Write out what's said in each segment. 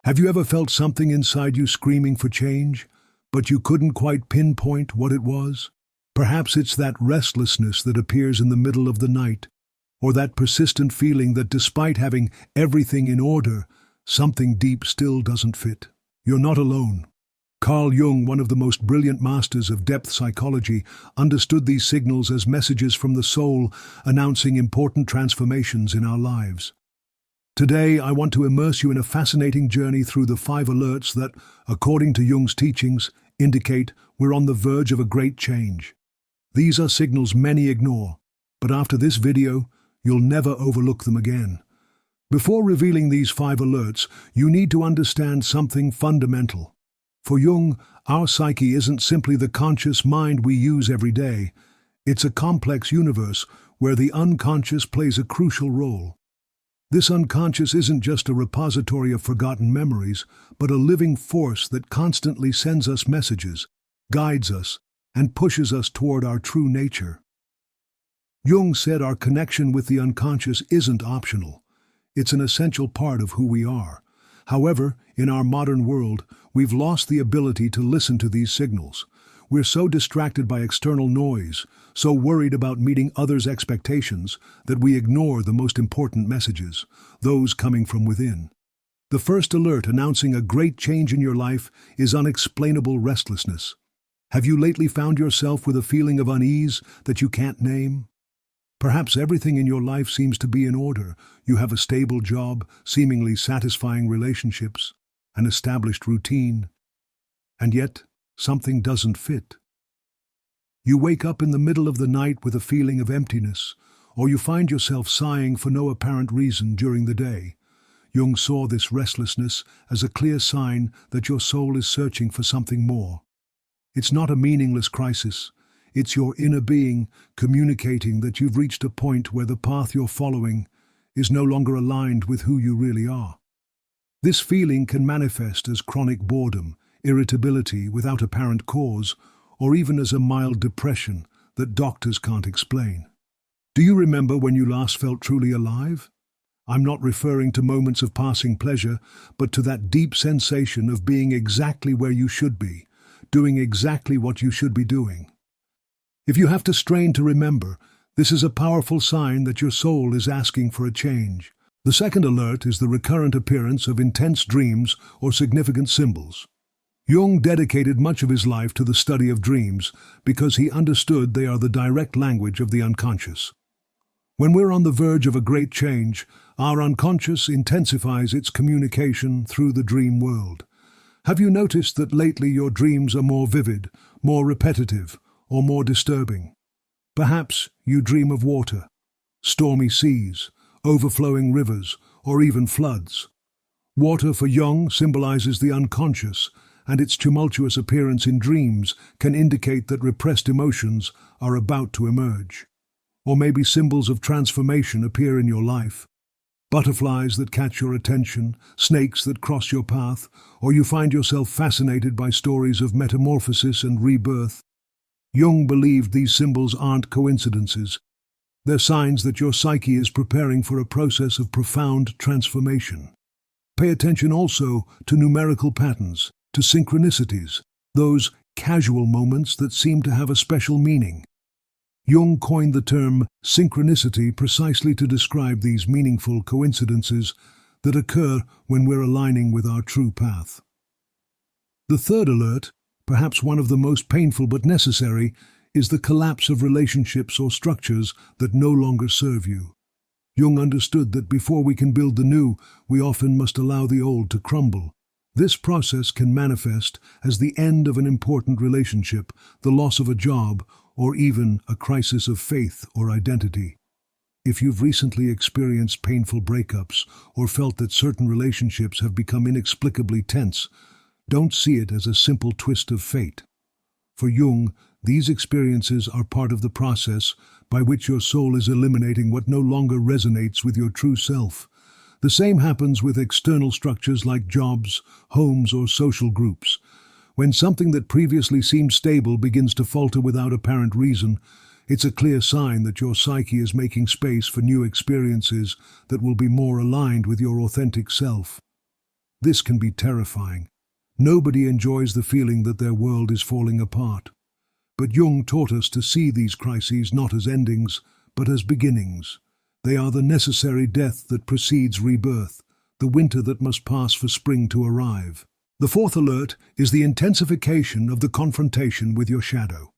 Have you ever felt something inside you screaming for change, but you couldn't quite pinpoint what it was? Perhaps it's that restlessness that appears in the middle of the night, or that persistent feeling that despite having everything in order, something deep still doesn't fit. You're not alone. Carl Jung, one of the most brilliant masters of depth psychology, understood these signals as messages from the soul announcing important transformations in our lives. Today, I want to immerse you in a fascinating journey through the 5 alerts that, according to Jung's teachings, indicate we're on the verge of a great change. These are signals many ignore, but after this video, you'll never overlook them again. Before revealing these 5 alerts, you need to understand something fundamental. For Jung, our psyche isn't simply the conscious mind we use every day. It's a complex universe where the unconscious plays a crucial role. This unconscious isn't just a repository of forgotten memories, but a living force that constantly sends us messages, guides us, and pushes us toward our true nature. Jung said our connection with the unconscious isn't optional. It's an essential part of who we are. However, in our modern world, we've lost the ability to listen to these signals. We're so distracted by external noise, so worried about meeting others' expectations, that we ignore the most important messages, those coming from within. The first alert announcing a great change in your life is unexplainable restlessness. Have you lately found yourself with a feeling of unease that you can't name? Perhaps everything in your life seems to be in order. You have a stable job, seemingly satisfying relationships, an established routine. And yet, something doesn't fit. You wake up in the middle of the night with a feeling of emptiness, or you find yourself sighing for no apparent reason during the day. Jung saw this restlessness as a clear sign that your soul is searching for something more. It's not a meaningless crisis. It's your inner being communicating that you've reached a point where the path you're following is no longer aligned with who you really are. This feeling can manifest as chronic boredom, irritability without apparent cause, or even as a mild depression that doctors can't explain. Do you remember when you last felt truly alive? I'm not referring to moments of passing pleasure, but to that deep sensation of being exactly where you should be, doing exactly what you should be doing. If you have to strain to remember, this is a powerful sign that your soul is asking for a change. The second alert is the recurrent appearance of intense dreams or significant symbols. Jung dedicated much of his life to the study of dreams because he understood they are the direct language of the unconscious. When we're on the verge of a great change, our unconscious intensifies its communication through the dream world. Have you noticed that lately your dreams are more vivid, more repetitive, or more disturbing? Perhaps you dream of water, stormy seas, overflowing rivers, or even floods. Water for Jung symbolizes the unconscious, and its tumultuous appearance in dreams can indicate that repressed emotions are about to emerge. Or maybe symbols of transformation appear in your life. Butterflies that catch your attention, snakes that cross your path, or you find yourself fascinated by stories of metamorphosis and rebirth. Jung believed these symbols aren't coincidences. They're signs that your psyche is preparing for a process of profound transformation. Pay attention also to numerical patterns, to synchronicities, those casual moments that seem to have a special meaning. Jung coined the term synchronicity precisely to describe these meaningful coincidences that occur when we're aligning with our true path. The third alert, perhaps one of the most painful but necessary, is the collapse of relationships or structures that no longer serve you. Jung understood that before we can build the new, we often must allow the old to crumble. This process can manifest as the end of an important relationship, the loss of a job, or even a crisis of faith or identity. If you've recently experienced painful breakups or felt that certain relationships have become inexplicably tense, don't see it as a simple twist of fate. For Jung, these experiences are part of the process by which your soul is eliminating what no longer resonates with your true self. The same happens with external structures like jobs, homes, or social groups. When something that previously seemed stable begins to falter without apparent reason, it's a clear sign that your psyche is making space for new experiences that will be more aligned with your authentic self. This can be terrifying. Nobody enjoys the feeling that their world is falling apart. But Jung taught us to see these crises not as endings, but as beginnings. They are the necessary death that precedes rebirth, the winter that must pass for spring to arrive. The fourth alert is the intensification of the confrontation with your shadow.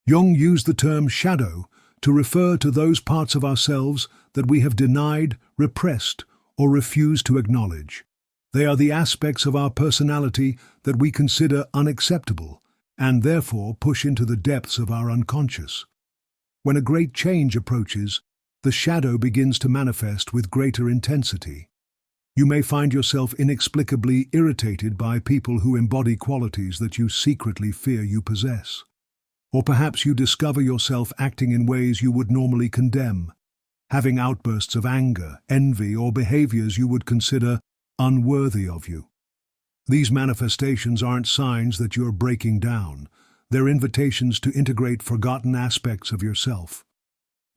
Jung used the term shadow to refer to those parts of ourselves that we have denied, repressed, or refused to acknowledge. They are the aspects of our personality that we consider unacceptable and therefore push into the depths of our unconscious. When a great change approaches, the shadow begins to manifest with greater intensity. You may find yourself inexplicably irritated by people who embody qualities that you secretly fear you possess. Or perhaps you discover yourself acting in ways you would normally condemn, having outbursts of anger, envy, or behaviors you would consider unworthy of you. These manifestations aren't signs that you're breaking down. They're invitations to integrate forgotten aspects of yourself.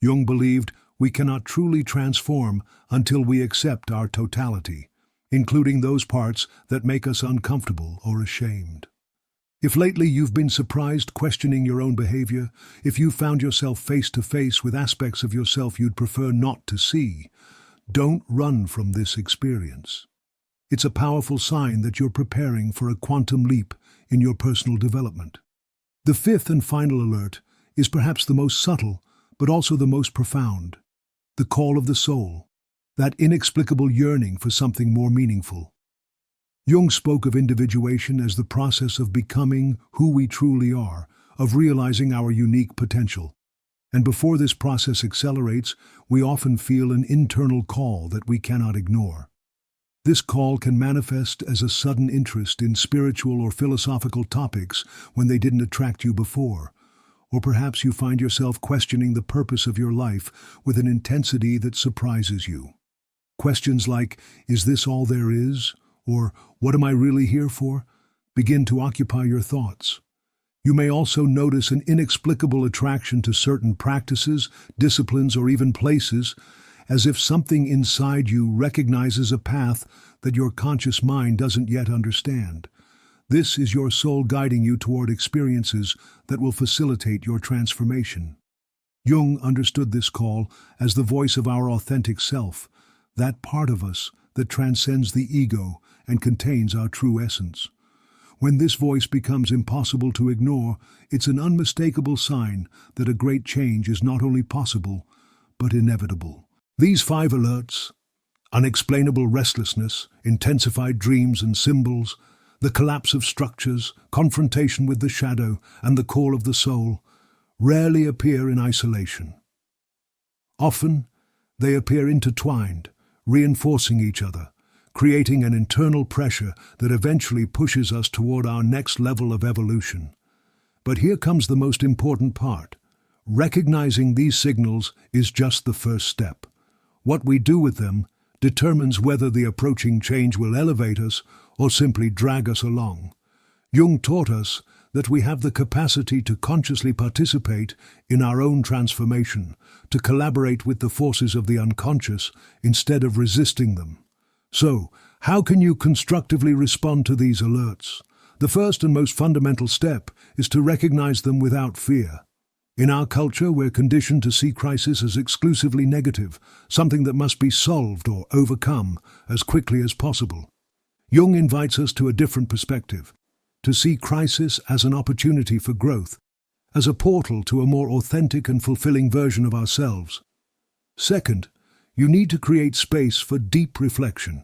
Jung believed we cannot truly transform until we accept our totality, including those parts that make us uncomfortable or ashamed. If lately you've been surprised questioning your own behavior, if you've found yourself face to face with aspects of yourself you'd prefer not to see, don't run from this experience. It's a powerful sign that you're preparing for a quantum leap in your personal development. The fifth and final alert is perhaps the most subtle, but also the most profound. The call of the soul, that inexplicable yearning for something more meaningful. Jung spoke of individuation as the process of becoming who we truly are, of realizing our unique potential. And before this process accelerates, we often feel an internal call that we cannot ignore. This call can manifest as a sudden interest in spiritual or philosophical topics when they didn't attract you before. Or perhaps you find yourself questioning the purpose of your life with an intensity that surprises you. Questions like, is this all there is? Or, what am I really here for? Begin to occupy your thoughts. You may also notice an inexplicable attraction to certain practices, disciplines, or even places, as if something inside you recognizes a path that your conscious mind doesn't yet understand. This is your soul guiding you toward experiences that will facilitate your transformation. Jung understood this call as the voice of our authentic self, that part of us that transcends the ego and contains our true essence. When this voice becomes impossible to ignore, it's an unmistakable sign that a great change is not only possible, but inevitable. These 5 alerts, unexplainable restlessness, intensified dreams and symbols, the collapse of structures, confrontation with the shadow, and the call of the soul, rarely appear in isolation. Often, they appear intertwined, reinforcing each other, creating an internal pressure that eventually pushes us toward our next level of evolution. But here comes the most important part. Recognizing these signals is just the first step. What we do with them determines whether the approaching change will elevate us or simply drag us along. Jung taught us that we have the capacity to consciously participate in our own transformation, to collaborate with the forces of the unconscious instead of resisting them. So, how can you constructively respond to these alerts? The first and most fundamental step is to recognize them without fear. In our culture, we're conditioned to see crisis as exclusively negative, something that must be solved or overcome as quickly as possible. Jung invites us to a different perspective, to see crisis as an opportunity for growth, as a portal to a more authentic and fulfilling version of ourselves. Second, you need to create space for deep reflection.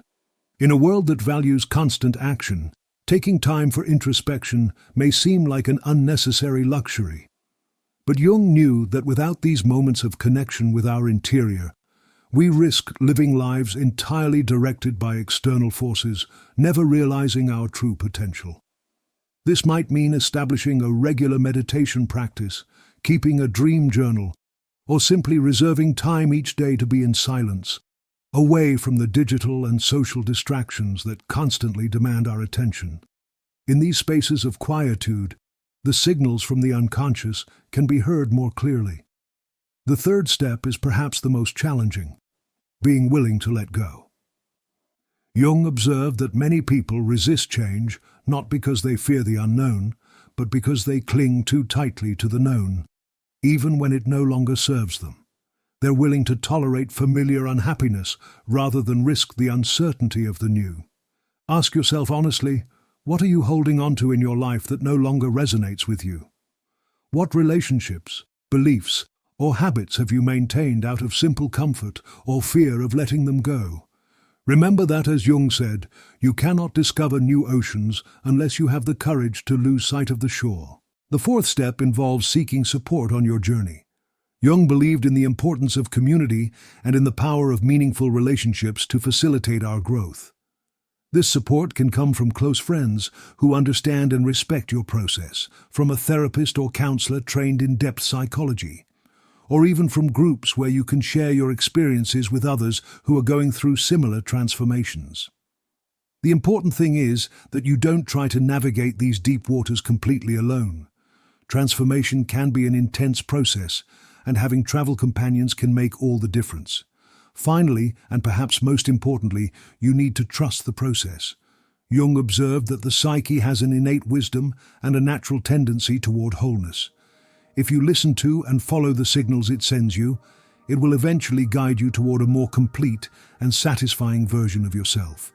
In a world that values constant action, taking time for introspection may seem like an unnecessary luxury. But Jung knew that without these moments of connection with our interior, we risk living lives entirely directed by external forces, never realizing our true potential. This might mean establishing a regular meditation practice, keeping a dream journal, or simply reserving time each day to be in silence, away from the digital and social distractions that constantly demand our attention. In these spaces of quietude, the signals from the unconscious can be heard more clearly. The third step is perhaps the most challenging, being willing to let go. Jung observed that many people resist change not because they fear the unknown, but because they cling too tightly to the known, even when it no longer serves them. They're willing to tolerate familiar unhappiness rather than risk the uncertainty of the new. Ask yourself honestly, what are you holding on to in your life that no longer resonates with you? What relationships, beliefs, or habits have you maintained out of simple comfort or fear of letting them go? Remember that, as Jung said, you cannot discover new oceans unless you have the courage to lose sight of the shore. The fourth step involves seeking support on your journey. Jung believed in the importance of community and in the power of meaningful relationships to facilitate our growth. This support can come from close friends who understand and respect your process, from a therapist or counselor trained in depth psychology, or even from groups where you can share your experiences with others who are going through similar transformations. The important thing is that you don't try to navigate these deep waters completely alone. Transformation can be an intense process, and having travel companions can make all the difference. Finally, and perhaps most importantly, you need to trust the process. Jung observed that the psyche has an innate wisdom and a natural tendency toward wholeness. If you listen to and follow the signals it sends you, it will eventually guide you toward a more complete and satisfying version of yourself.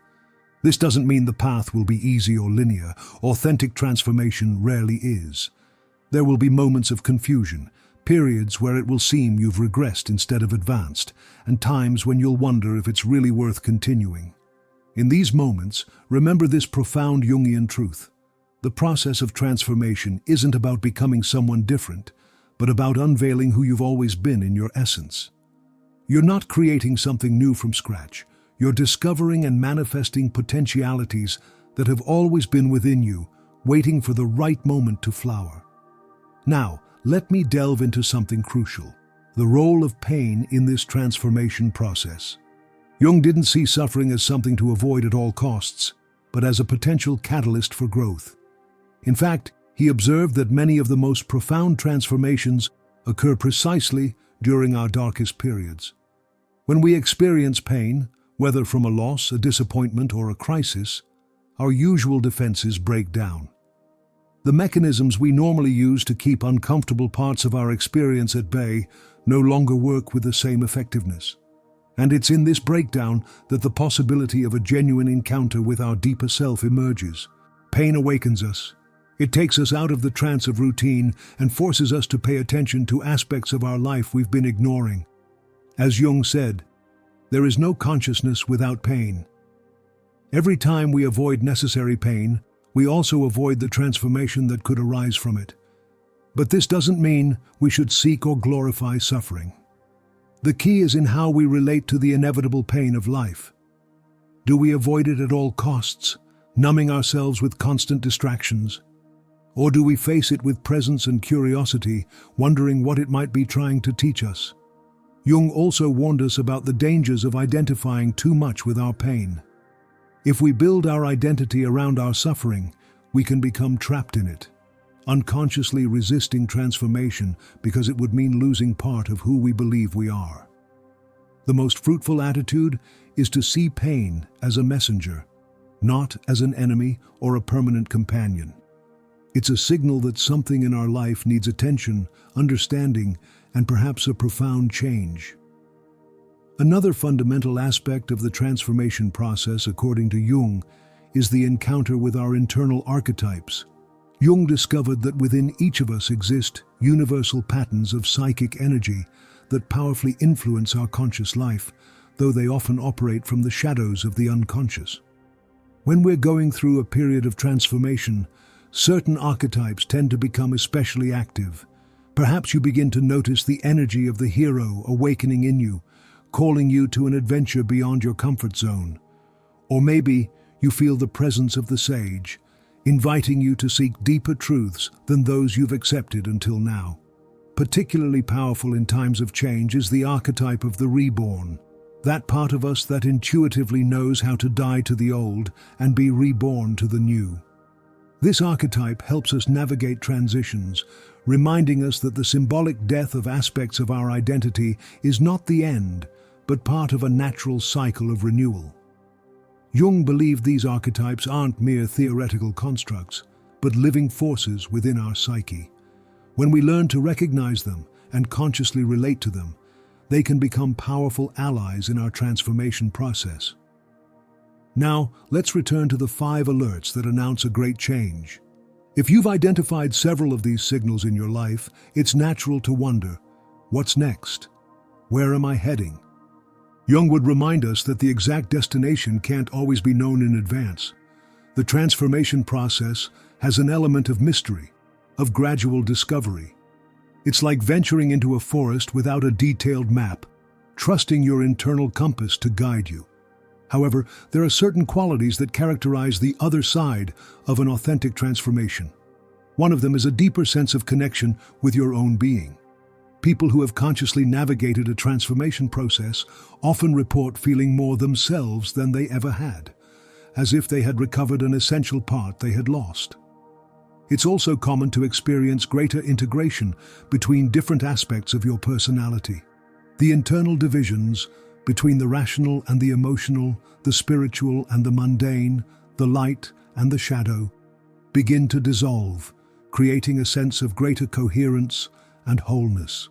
This doesn't mean the path will be easy or linear. Authentic transformation rarely is. There will be moments of confusion, periods where it will seem you've regressed instead of advanced, and times when you'll wonder if it's really worth continuing. In these moments, remember this profound Jungian truth. The process of transformation isn't about becoming someone different, but about unveiling who you've always been in your essence. You're not creating something new from scratch. You're discovering and manifesting potentialities that have always been within you, waiting for the right moment to flower. Now, let me delve into something crucial: the role of pain in this transformation process. Jung didn't see suffering as something to avoid at all costs, but as a potential catalyst for growth. In fact, he observed that many of the most profound transformations occur precisely during our darkest periods. When we experience pain, whether from a loss, a disappointment, or a crisis, our usual defenses break down. The mechanisms we normally use to keep uncomfortable parts of our experience at bay no longer work with the same effectiveness. And it's in this breakdown that the possibility of a genuine encounter with our deeper self emerges. Pain awakens us. It takes us out of the trance of routine and forces us to pay attention to aspects of our life we've been ignoring. As Jung said, there is no consciousness without pain. Every time we avoid necessary pain, we also avoid the transformation that could arise from it. But this doesn't mean we should seek or glorify suffering. The key is in how we relate to the inevitable pain of life. Do we avoid it at all costs, numbing ourselves with constant distractions? Or do we face it with presence and curiosity, wondering what it might be trying to teach us? Jung also warned us about the dangers of identifying too much with our pain. If we build our identity around our suffering, we can become trapped in it, unconsciously resisting transformation because it would mean losing part of who we believe we are. The most fruitful attitude is to see pain as a messenger, not as an enemy or a permanent companion. It's a signal that something in our life needs attention, understanding, and perhaps a profound change. Another fundamental aspect of the transformation process, according to Jung, is the encounter with our internal archetypes. Jung discovered that within each of us exist universal patterns of psychic energy that powerfully influence our conscious life, though they often operate from the shadows of the unconscious. When we're going through a period of transformation, certain archetypes tend to become especially active. Perhaps you begin to notice the energy of the hero awakening in you, calling you to an adventure beyond your comfort zone. Or maybe you feel the presence of the sage, inviting you to seek deeper truths than those you've accepted until now. Particularly powerful in times of change is the archetype of the reborn, that part of us that intuitively knows how to die to the old and be reborn to the new. This archetype helps us navigate transitions, reminding us that the symbolic death of aspects of our identity is not the end, but part of a natural cycle of renewal. Jung believed these archetypes aren't mere theoretical constructs, but living forces within our psyche. When we learn to recognize them and consciously relate to them, they can become powerful allies in our transformation process. Now, let's return to the 5 alerts that announce a great change. If you've identified several of these signals in your life, it's natural to wonder, what's next? Where am I heading? Jung would remind us that the exact destination can't always be known in advance. The transformation process has an element of mystery, of gradual discovery. It's like venturing into a forest without a detailed map, trusting your internal compass to guide you. However, there are certain qualities that characterize the other side of an authentic transformation. One of them is a deeper sense of connection with your own being. People who have consciously navigated a transformation process often report feeling more themselves than they ever had, as if they had recovered an essential part they had lost. It's also common to experience greater integration between different aspects of your personality. The internal divisions between the rational and the emotional, the spiritual and the mundane, the light and the shadow, begin to dissolve, creating a sense of greater coherence and wholeness.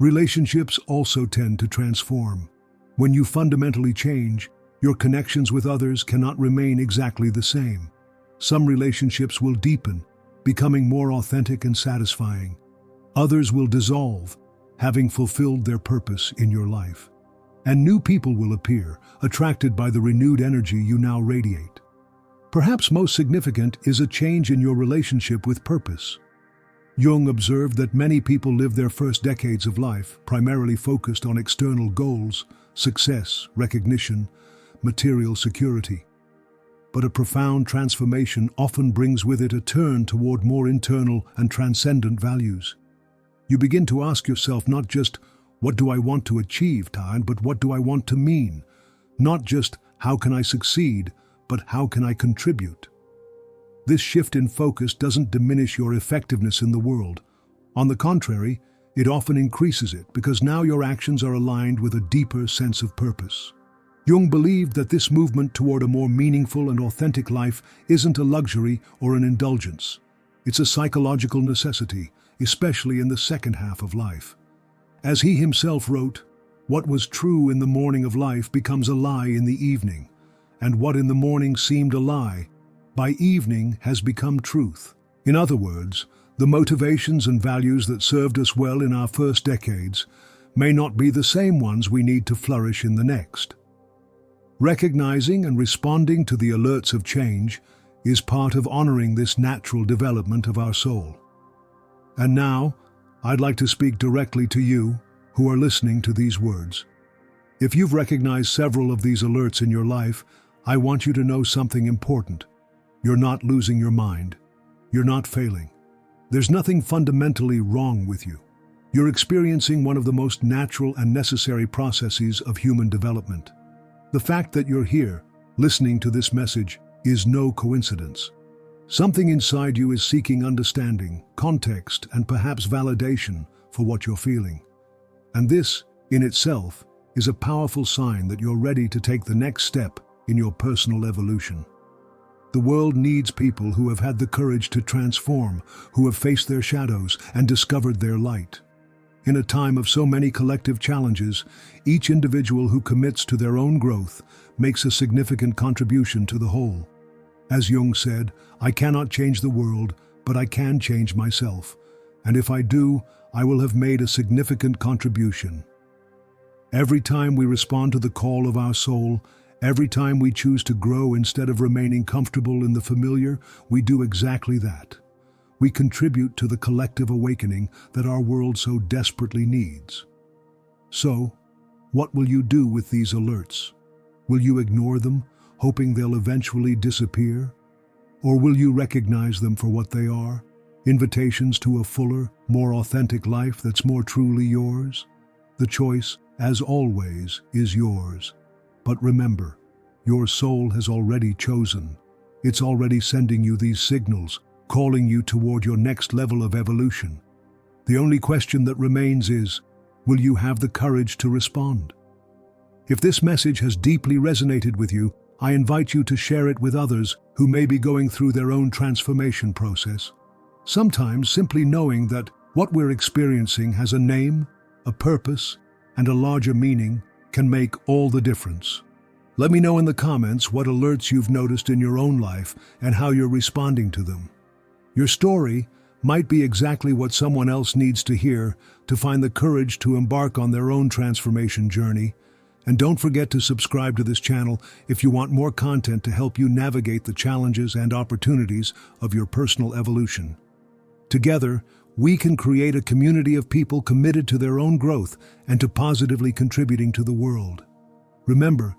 Relationships also tend to transform. When you fundamentally change, your connections with others cannot remain exactly the same. Some relationships will deepen, becoming more authentic and satisfying. Others will dissolve, having fulfilled their purpose in your life. And new people will appear, attracted by the renewed energy you now radiate. Perhaps most significant is a change in your relationship with purpose. Jung observed that many people live their first decades of life primarily focused on external goals, success, recognition, material security. But a profound transformation often brings with it a turn toward more internal and transcendent values. You begin to ask yourself not just, what do I want to achieve, but what do I want to mean? Not just, how can I succeed, but how can I contribute? This shift in focus doesn't diminish your effectiveness in the world. On the contrary, it often increases it because now your actions are aligned with a deeper sense of purpose. Jung believed that this movement toward a more meaningful and authentic life isn't a luxury or an indulgence. It's a psychological necessity, especially in the second half of life. As he himself wrote, "What was true in the morning of life becomes a lie in the evening, and what in the morning seemed a lie, by evening has become truth." In other words, the motivations and values that served us well in our first decades may not be the same ones we need to flourish in the next. Recognizing and responding to the alerts of change is part of honoring this natural development of our soul. And now, I'd like to speak directly to you who are listening to these words. If you've recognized several of these alerts in your life, I want you to know something important. You're not losing your mind. You're not failing. There's nothing fundamentally wrong with you. You're experiencing one of the most natural and necessary processes of human development. The fact that you're here, listening to this message, is no coincidence. Something inside you is seeking understanding, context, and perhaps validation for what you're feeling. And this, in itself, is a powerful sign that you're ready to take the next step in your personal evolution. The world needs people who have had the courage to transform, who have faced their shadows and discovered their light. In a time of so many collective challenges, each individual who commits to their own growth makes a significant contribution to the whole. As Jung said, "I cannot change the world, but I can change myself. And if I do, I will have made a significant contribution." Every time we respond to the call of our soul, every time we choose to grow instead of remaining comfortable in the familiar, we do exactly that. We contribute to the collective awakening that our world so desperately needs. So, what will you do with these alerts? Will you ignore them, hoping they'll eventually disappear? Or will you recognize them for what they are? Invitations to a fuller, more authentic life that's more truly yours? The choice, as always, is yours. But remember, your soul has already chosen. It's already sending you these signals, calling you toward your next level of evolution. The only question that remains is, will you have the courage to respond? If this message has deeply resonated with you, I invite you to share it with others who may be going through their own transformation process. Sometimes simply knowing that what we're experiencing has a name, a purpose, and a larger meaning can make all the difference. Let me know in the comments what alerts you've noticed in your own life and how you're responding to them. Your story might be exactly what someone else needs to hear to find the courage to embark on their own transformation journey. And don't forget to subscribe to this channel if you want more content to help you navigate the challenges and opportunities of your personal evolution. Together, we can create a community of people committed to their own growth and to positively contributing to the world. Remember,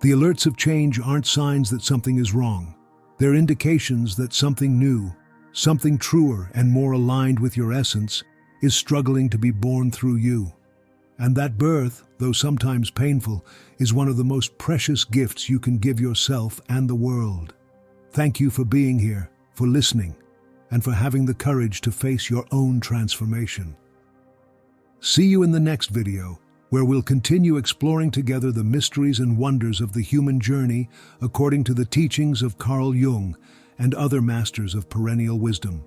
the alerts of change aren't signs that something is wrong. They're indications that something new, something truer and more aligned with your essence, is struggling to be born through you. And that birth, though sometimes painful, is one of the most precious gifts you can give yourself and the world. Thank you for being here, for listening, and for having the courage to face your own transformation. See you in the next video, where we'll continue exploring together the mysteries and wonders of the human journey according to the teachings of Jung and other masters of perennial wisdom.